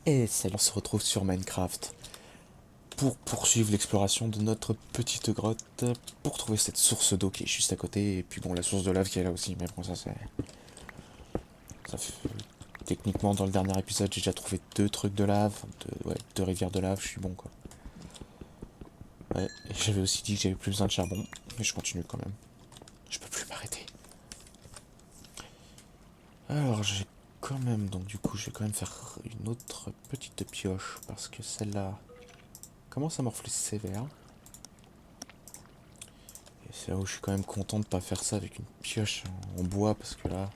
Et celle on se retrouve sur Minecraft pour poursuivre l'exploration de notre petite grotte, pour trouver cette source d'eau qui est juste à côté, et puis bon, la source de lave qui est là aussi, mais bon, ça c'est... Ça fait... Techniquement, dans le dernier épisode, j'ai déjà trouvé deux trucs de lave, ouais, deux rivières de lave, je suis bon quoi. Ouais, et j'avais aussi dit que j'avais plus besoin de charbon, mais je continue quand même. Je peux plus m'arrêter. Alors, j'ai quand même, donc du coup, je vais quand même faire une autre petite pioche, parce que celle-là commence à morfler sévère. Et c'est là où je suis quand même content de pas faire ça avec une pioche en bois, parce que là,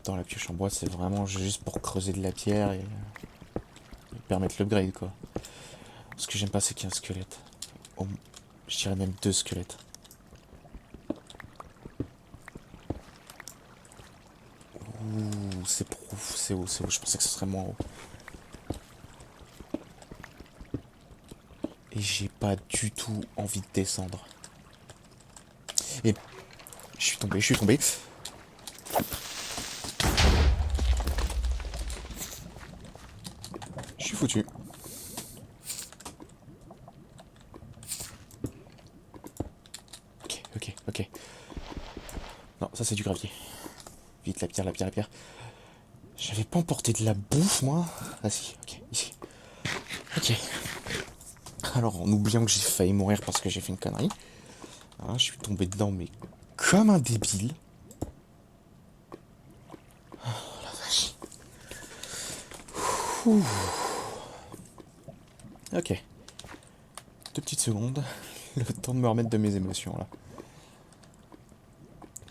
dans la pioche en bois, c'est vraiment juste pour creuser de la pierre et permettre l'upgrade, quoi. Ce que j'aime pas, c'est qu'il y a un squelette. Oh, je dirais même deux squelettes. Ouh, c'est prouf, c'est haut, c'est haut. Je pensais que ce serait moins haut. Et j'ai pas du tout envie de descendre. Et je suis tombé, je suis tombé. Je suis foutu. Ok, ok, ok. Non, ça c'est du gravier. Vite, la pierre, la pierre, la pierre. J'avais pas emporté de la bouffe, moi. Ah si, ok, ici. Ok. Alors, en oubliant que j'ai failli mourir parce que j'ai fait une connerie, hein, je suis tombé dedans, mais comme un débile. Ouh. Ok. Deux petites secondes. Le temps de me remettre de mes émotions, là.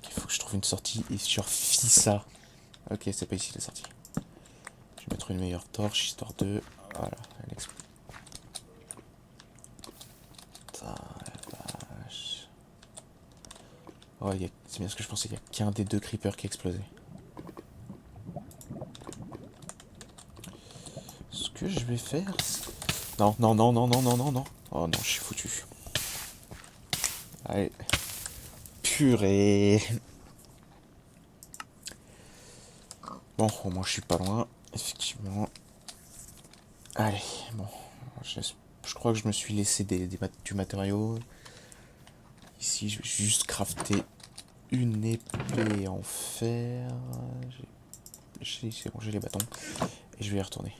Il faut que je trouve une sortie et surfie ça. Ok, c'est pas ici la sortie. Je vais mettre une meilleure torche, histoire de... Voilà, elle explose. Putain, la vache. Oh, c'est bien ce que je pensais, il n'y a qu'un des deux creepers qui a explosé. Ce que je vais faire... Non, non, non, non, non, non, non, non. Oh non, je suis foutu. Allez. Purée. Bon, au moins je suis pas loin. Effectivement. Allez, bon. Je crois que je me suis laissé du matériau. Ici, je vais juste crafter une épée en fer. C'est bon, j'ai les bâtons. Et je vais y retourner.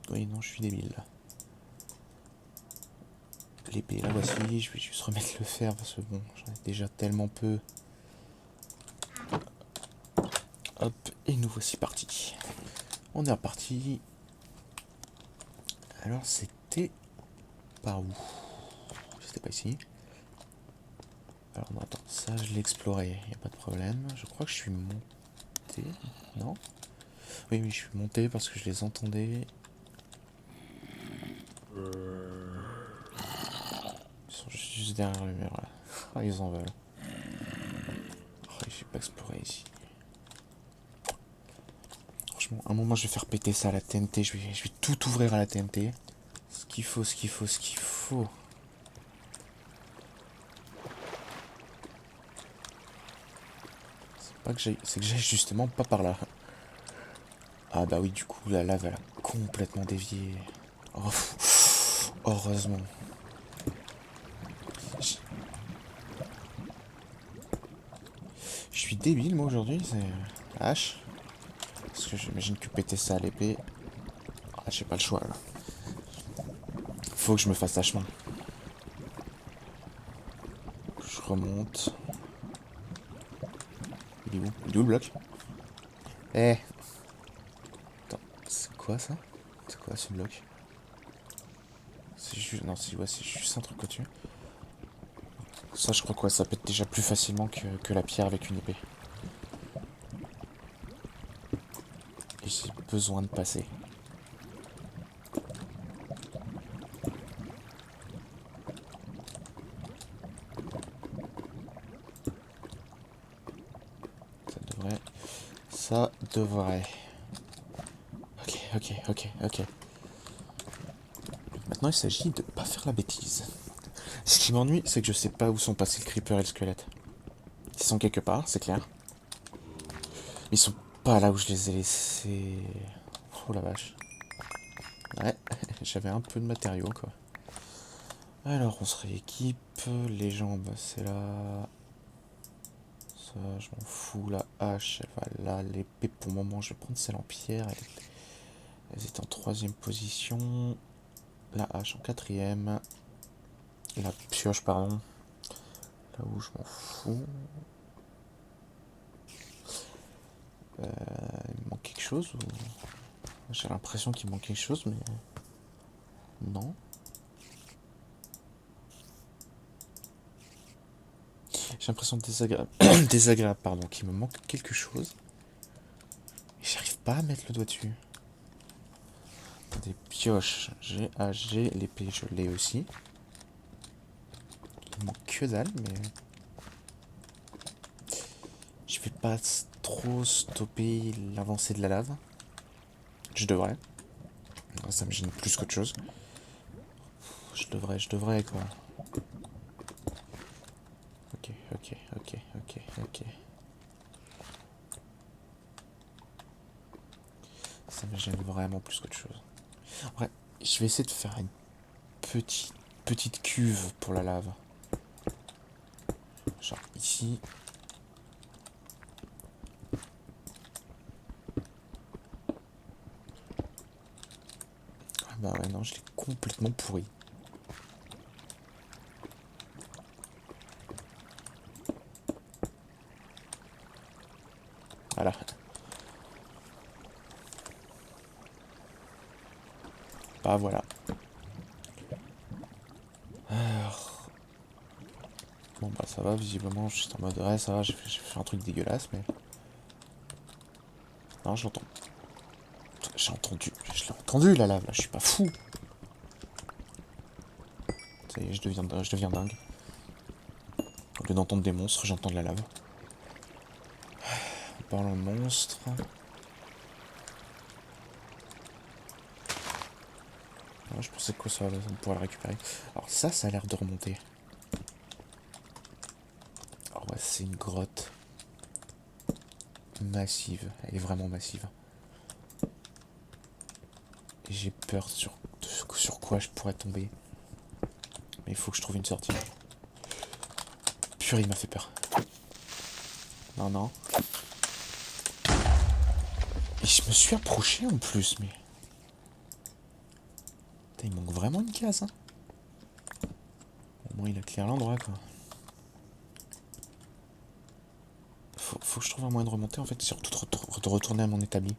Oui, non, je suis débile là. L'épée, la voici. Je vais juste remettre le fer parce que bon, j'en ai déjà tellement peu. Hop, et nous voici partis. On est reparti. Alors, c'était par où? C'était pas ici. Alors, non, attends, ça je l'ai exploré, y a pas de problème. Je crois que je suis monté. Non? Oui, oui, je suis monté parce que je les entendais. Ils sont juste derrière le mur là. Ah, ils en veulent. Oh, j'ai pas exploré ici. Franchement, un moment je vais faire péter ça à la TNT. Je vais tout ouvrir à la TNT. Ce qu'il faut, ce qu'il faut, ce qu'il faut. C'est que j'aille justement pas par là. Ah bah oui, du coup, la lave elle a complètement dévié. Oh, heureusement. Je je suis débile moi aujourd'hui, c'est hache. Parce que j'imagine que péter ça à l'épée. Ah, j'ai pas le choix là. Faut que je me fasse un chemin. Je remonte. Il est où le bloc? Eh, attends, c'est quoi ça? C'est quoi ce bloc? C'est juste. Non, ouais, c'est juste un truc au-dessus. Ça, je crois quoi, ça pète déjà plus facilement que la pierre avec une épée. Et j'ai besoin de passer. Ça devrait. Ça devrait. Ok, ok, ok, ok. Maintenant, il s'agit de pas faire la bêtise. Ce qui m'ennuie, c'est que je sais pas où sont passés le creeper et le squelette. Ils sont quelque part, c'est clair. Ils sont pas là où je les ai laissés. Oh la vache. Ouais, j'avais un peu de matériaux quoi. Alors on se rééquipe. Les jambes, c'est là. Ça, je m'en fous. La hache, elle va là. L'épée, pour le moment, je vais prendre celle en pierre. Elles étaient en troisième position. La hache en quatrième. La pioche, pardon. Là où je m'en fous. Il manque quelque chose ou... J'ai l'impression qu'il manque quelque chose, mais... Non. J'ai l'impression désagréable, désagréable, pardon, qu'il me manque quelque chose. Et j'arrive pas à mettre le doigt dessus. Des pioches, G, l'épée, je l'ai aussi. Il manque que dalle, mais... Je vais pas trop stopper l'avancée de la lave. Je devrais. Ça me gêne plus qu'autre chose. Je devrais quoi. Ok. Ça me gêne vraiment plus qu'autre chose. Ouais, je vais essayer de faire une petite cuve pour la lave. Genre ici. Ah bah ouais, non, je l'ai complètement pourri. Voilà. Bah voilà. Alors... Bon bah ça va, visiblement, je suis en mode... Ouais, ça va, j'ai fait un truc dégueulasse, mais... Non, j'entends. J'ai entendu. Je l'ai entendu, la lave, là, je suis pas fou. Ça y est, je deviens dingue. Au lieu d'entendre des monstres, j'entends de la lave. En parlant de monstres... Ouais, je pensais que ça on pourrait le récupérer. Alors ça a l'air de remonter. Alors ouais, c'est une grotte massive. Elle est vraiment massive. Et j'ai peur sur quoi je pourrais tomber. Mais il faut que je trouve une sortie. Purée, il m'a fait peur. Non, non. Et je me suis approché en plus, mais... Putain, il manque vraiment une case, hein. Au moins, il a clair l'endroit, quoi. Faut que je trouve un moyen de remonter, en fait, surtout de retourner à mon établi.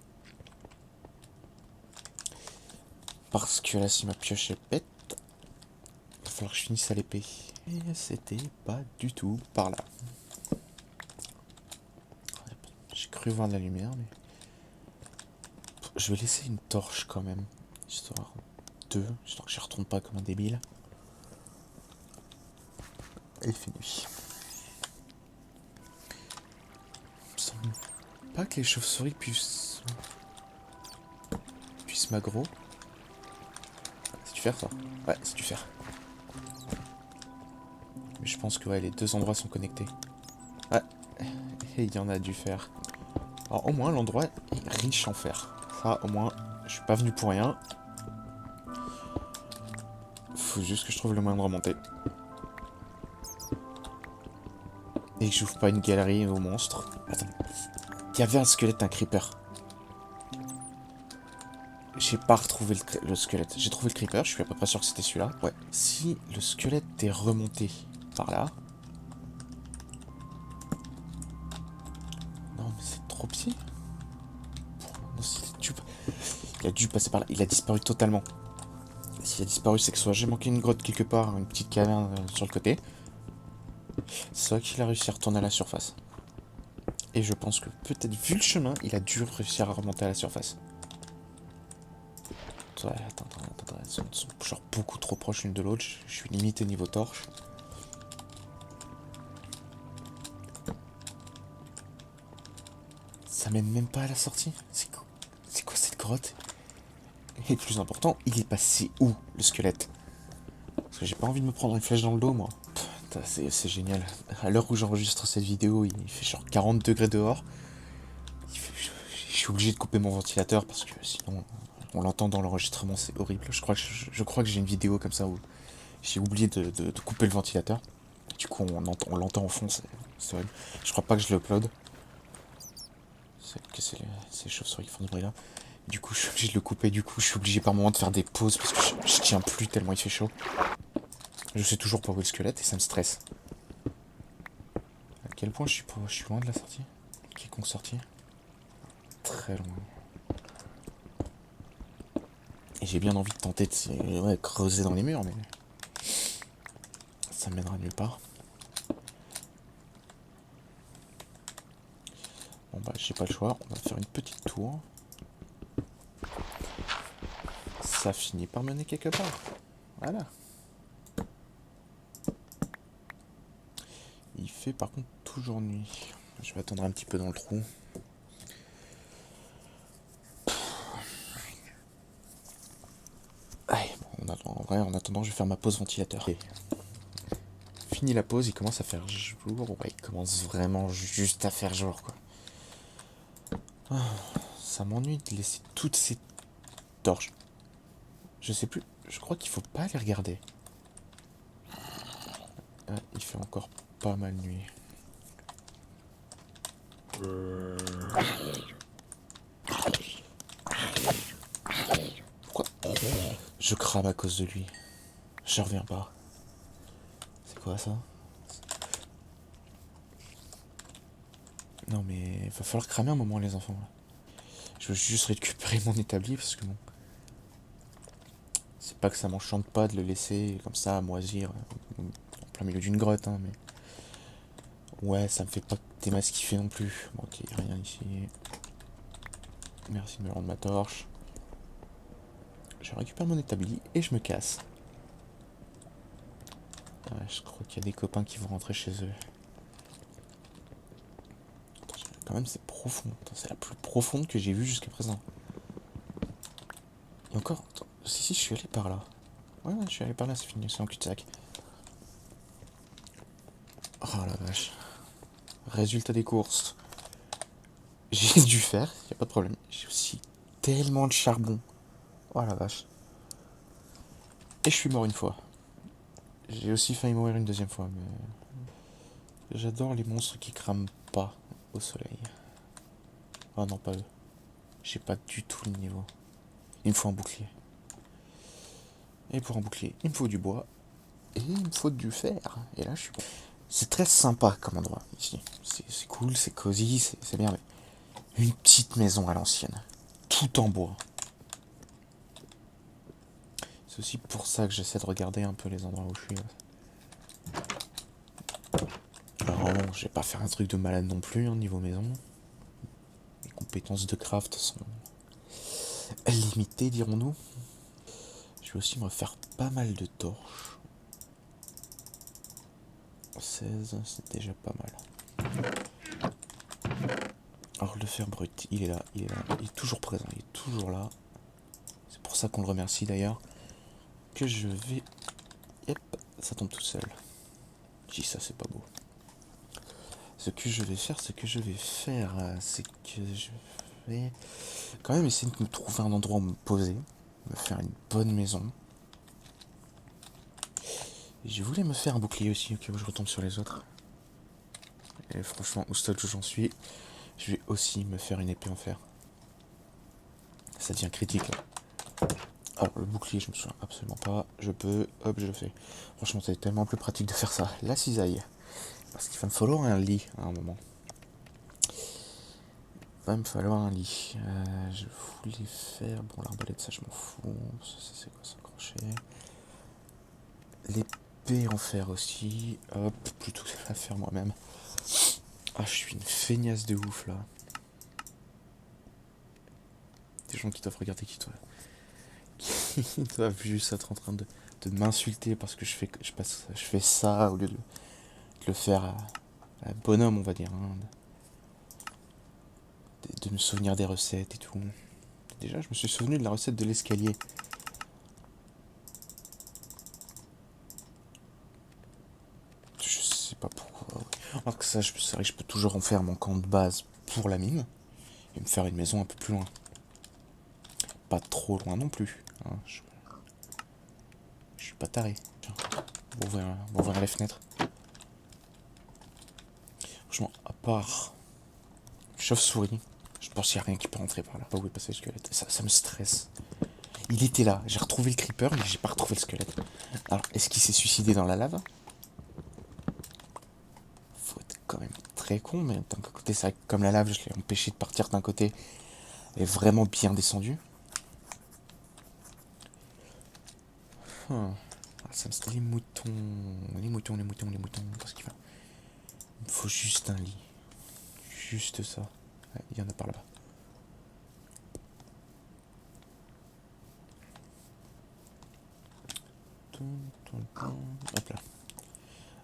Parce que là, si ma pioche est pète, il va falloir que je finisse à l'épée. Et c'était pas du tout par là. J'ai cru voir de la lumière, mais... Je vais laisser une torche, quand même. Histoire que j'y retourne pas comme un débile. Et il fait nuit. Il me semble pas que les chauves-souris puissent m'aggro. C'est du fer, ça? Ouais, c'est du fer. Mais je pense que ouais, les deux endroits sont connectés. Ouais, et il y en a du fer. Alors au moins l'endroit est riche en fer. Ça au moins, je suis pas venu pour rien. Faut juste que je trouve le moyen de remonter. Et que j'ouvre pas une galerie aux monstres. Attends. Il y avait un squelette d'un creeper. J'ai pas retrouvé le squelette. J'ai trouvé le creeper, je suis à peu près sûr que c'était celui-là. Ouais. Si le squelette est remonté par là... Non mais c'est trop petit. Non, il a dû passer par là. Il a disparu totalement. S'il a disparu, c'est que soit j'ai manqué une grotte quelque part, une petite caverne sur le côté. Soit qu'il a réussi à retourner à la surface. Et je pense que peut-être vu le chemin, il a dû réussir à remonter à la surface. Ouais, attends, elles sont genre beaucoup trop proches l'une de l'autre, je suis limité niveau torche. Ça mène même pas à la sortie. C'est quoi cette grotte? Et plus important, il est passé où, le squelette? Parce que j'ai pas envie de me prendre une flèche dans le dos, moi. C'est génial. À l'heure où j'enregistre cette vidéo, il fait genre 40 degrés dehors. suis obligé de couper mon ventilateur parce que sinon on l'entend dans l'enregistrement, c'est horrible. Je crois que j'ai une vidéo comme ça où j'ai oublié de couper le ventilateur. Du coup on l'entend en fond, c'est horrible. Je crois pas que je l'upload. C'est les chauves-souris qui font du bruit là. Du coup je suis obligé de le couper, du coup je suis obligé par moment de faire des pauses parce que je tiens plus tellement il fait chaud. Je sais toujours pas où est le squelette et ça me stresse. À quel point je suis loin de la sortie? Quiconque sortie? Très loin. Et j'ai bien envie de tenter de creuser dans les murs, mais ça me mènera nulle part. Bon bah j'ai pas le choix, on va faire une petite tour. Ça finit par mener quelque part. Voilà. Il fait par contre toujours nuit. Je vais attendre un petit peu dans le trou. Allez, bon, en vrai, en attendant, je vais faire ma pause ventilateur. Et fini la pause, il commence à faire jour. Ouais, il commence vraiment juste à faire jour, quoi. Ça m'ennuie de laisser toutes ces torches. Je sais plus, je crois qu'il faut pas les regarder. Ah, il fait encore pas mal nuit. Pourquoi je crame à cause de lui? Je reviens pas. C'est quoi ça? Non mais va falloir cramer un moment les enfants. Là. Je veux juste récupérer mon établi parce que bon. C'est pas que ça m'enchante pas de le laisser comme ça à moisir en plein milieu d'une grotte, hein, mais. Ouais, ça me fait pas des masses kiffer non plus. Bon, ok, rien ici. Merci de me rendre ma torche. Je récupère mon établi et je me casse. Ouais, je crois qu'il y a des copains qui vont rentrer chez eux. Attends, quand même, c'est profond. C'est la plus profonde que j'ai vue jusqu'à présent. Et encore, attends, si, je suis allé par là. Ouais, je suis allé par là, c'est fini, c'est en cul-de-sac. Oh la vache. Résultat des courses. J'ai dû faire, y a pas de problème. J'ai aussi tellement de charbon. Oh la vache. Et je suis mort une fois. J'ai aussi failli mourir une deuxième fois, mais. J'adore les monstres qui crament pas au soleil. Oh non, pas eux. J'ai pas du tout le niveau. Il me faut un bouclier. Et pour un bouclier, il me faut du bois. Et il me faut du fer. Et là, je suis bon. C'est très sympa comme endroit ici. C'est cool, c'est cosy, c'est bien. Mais une petite maison à l'ancienne. Tout en bois. C'est aussi pour ça que j'essaie de regarder un peu les endroits où je suis. Alors non, je vais pas faire un truc de malade non plus, hein, niveau maison. Mes compétences de craft sont limitées, dirons-nous. Je vais aussi me faire pas mal de torches. 16, c'est déjà pas mal. Alors le fer brut, il est là, il est toujours présent, il est toujours là. C'est pour ça qu'on le remercie d'ailleurs. Que je vais... Yep, ça tombe tout seul. Si ça c'est pas beau. Ce que je vais faire, c'est que je vais quand même essayer de me trouver un endroit où me poser, me faire une bonne maison. Et je voulais me faire un bouclier aussi, au cas où je retombe sur les autres. Et franchement, au stade où j'en suis, je vais aussi me faire une épée en fer. Ça devient critique là. Alors le bouclier, je me souviens absolument pas. Je peux, hop, je le fais. Franchement, c'est tellement plus pratique de faire ça. La cisaille. Parce qu'il va me falloir un lit à un moment. Va me falloir un lit. Je voulais faire... Bon, l'arbalète, ça, je m'en fous. Ça, c'est quoi ça, crochet? L'épée en fer aussi. Hop, plutôt que la faire moi-même. Ah, je suis une feignasse de ouf, là. Des gens qui doivent regarder qui doivent juste être en train de m'insulter parce que je fais ça au lieu de le faire à bonhomme, on va dire. Hein. De me souvenir des recettes et tout. Déjà, je me suis souvenu de la recette de l'escalier. Je sais pas pourquoi. Alors que ça, c'est vrai que je peux toujours en faire mon camp de base pour la mine. Et me faire une maison un peu plus loin. Pas trop loin non plus. Hein. Je suis pas taré. Tiens, on va ouvrir les fenêtres. Franchement, à part chauve-souris, je pense qu'il n'y a rien qui peut rentrer par là. Pas où est passé le squelette. Ça me stresse. Il était là. J'ai retrouvé le creeper, mais j'ai pas retrouvé le squelette. Alors, est-ce qu'il s'est suicidé dans la lave? Faut être quand même très con, mais d'un côté, c'est vrai que comme la lave, je l'ai empêché de partir d'un côté, elle est vraiment bien descendue. Ça me stresse. Les moutons. Parce qu'il va. Il me faut juste un lit. Juste ça. Ouais, il y en a par là-bas. Hop là.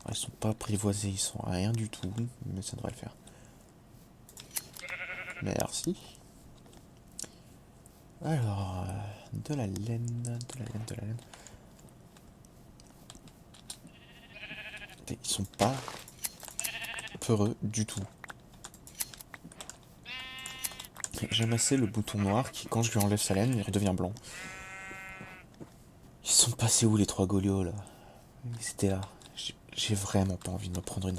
Alors, ils sont pas apprivoisés, ils sont rien du tout, mais ça devrait le faire. Merci. Alors, de la laine. Ils sont pas peureux du tout. J'aime assez le bouton noir qui, quand je lui enlève sa laine, il redevient blanc. Ils sont passés où les trois Golios là? Ils étaient là. J'ai vraiment pas envie de me prendre un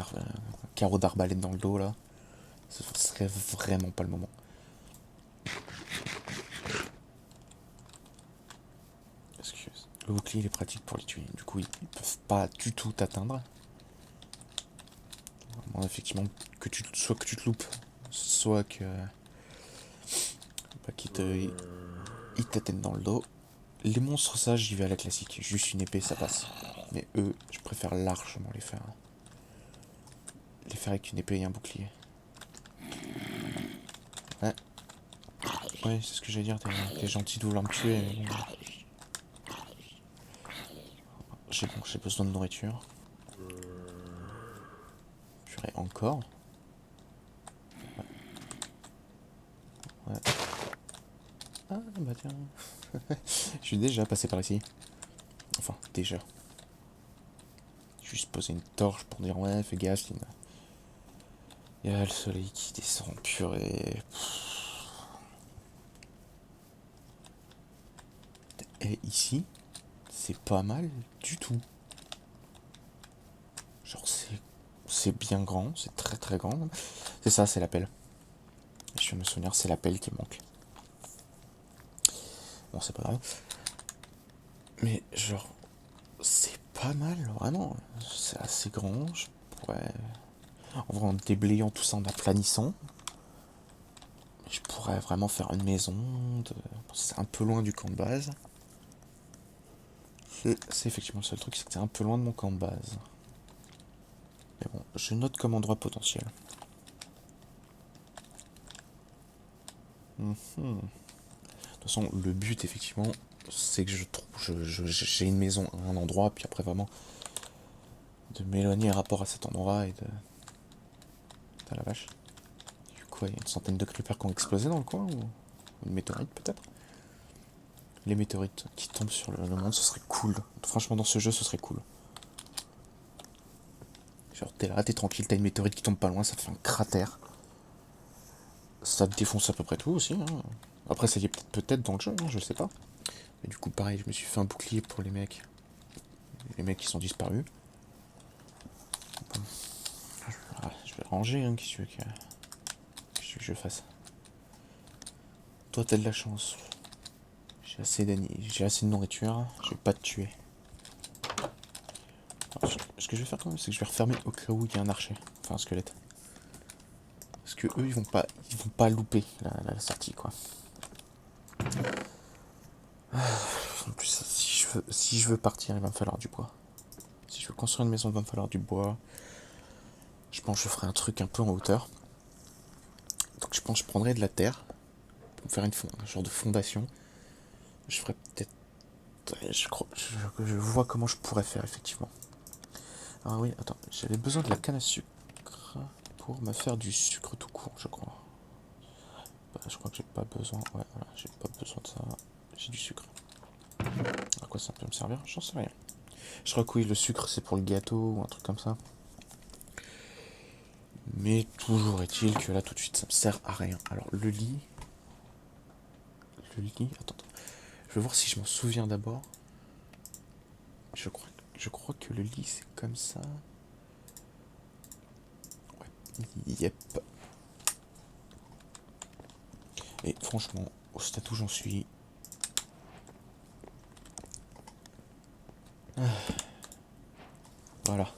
carreau d'arbalète dans le dos là. Ce serait vraiment pas le moment. Excuse. Le bouclier il est pratique pour les tuer. Du coup, ils peuvent pas du tout t'atteindre. Bon, effectivement, soit que tu te loupes, soit que. Bah, ils t'atteignent dans le dos. Les monstres, ça, j'y vais à la classique. Juste une épée, ça passe. Mais eux, je préfère largement les faire. Les faire avec une épée et un bouclier. Ouais. Ouais, c'est ce que j'allais dire. T'es gentil de vouloir me tuer. Mais bon. J'ai besoin de nourriture. Purée, encore. Ouais. Ah, bah tiens. Je suis déjà passé par ici. Enfin, déjà. Juste poser une torche pour dire ouais, fais gaffe, il y a le soleil qui descend, purée. Et ici, c'est pas mal du tout. Genre c'est bien grand, c'est très très grand. C'est ça, c'est la pelle. Je vais me souvenir, c'est la pelle qui manque. Bon, c'est pas grave. Mais genre, c'est pas mal, vraiment. C'est assez grand, je pourrais... En vrai, en déblayant tout ça, en aplanissant, je pourrais vraiment faire une maison. C'est un peu loin du camp de base. C'est effectivement le seul truc, c'est que c'est un peu loin de mon camp de base. Mais bon, je note comme endroit potentiel. De toute façon, le but, effectivement, c'est que j'ai une maison à un endroit, puis après, vraiment, de m'éloigner par rapport à cet endroit et de... Putain, la vache. Du coup, il y a une centaine de creepers qui ont explosé dans le coin, ou une météorite, peut-être. Les météorites qui tombent sur le monde, ce serait cool. Franchement, dans ce jeu, ce serait cool. Genre, t'es là, t'es tranquille, t'as une météorite qui tombe pas loin, ça te fait un cratère. Ça te défonce à peu près tout aussi. Hein. Après, ça y est peut-être dans le jeu, hein, je sais pas. Mais du coup, pareil, je me suis fait un bouclier pour les mecs. Les mecs qui sont disparus. Bon. Ah, je vais ranger, hein, qu'est-ce que que je fasse. Toi, t'as de la chance. J'ai assez de nourriture, je vais pas te tuer. Alors, ce que je vais faire quand même, c'est que je vais refermer au cas où il y a un archer. Enfin, un squelette. Parce que eux, ils vont pas louper la sortie, quoi. En plus, si je veux partir, il va me falloir du bois. Si je veux construire une maison, il va me falloir du bois. Je pense que je ferai un truc un peu en hauteur. Donc je pense que je prendrai de la terre pour faire un genre de fondation. Je ferai peut-être... Je vois comment je pourrais faire, effectivement. Ah oui, attends, j'avais besoin de la canne à sucre pour me faire du sucre tout court, je crois. Bah, je crois que j'ai pas besoin... Ouais, voilà, j'ai pas besoin de ça. J'ai du sucre. À quoi ça peut me servir? J'en sais rien. Je crois que oui, le sucre, c'est pour le gâteau ou un truc comme ça. Mais toujours est-il que là, tout de suite, ça me sert à rien. Alors, le lit... Le lit... Attends, attends. Je vais voir si je m'en souviens d'abord. Je crois que le lit, c'est comme ça. Ouais. Yep. Et franchement, au stade où j'en suis... Voilà.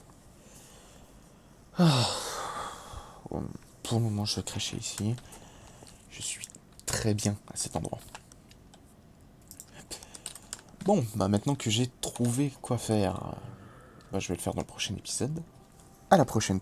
Pour le moment, je vais cracher ici. Je suis très bien à cet endroit. Bon, bah maintenant que j'ai trouvé quoi faire, bah je vais le faire dans le prochain épisode. À la prochaine.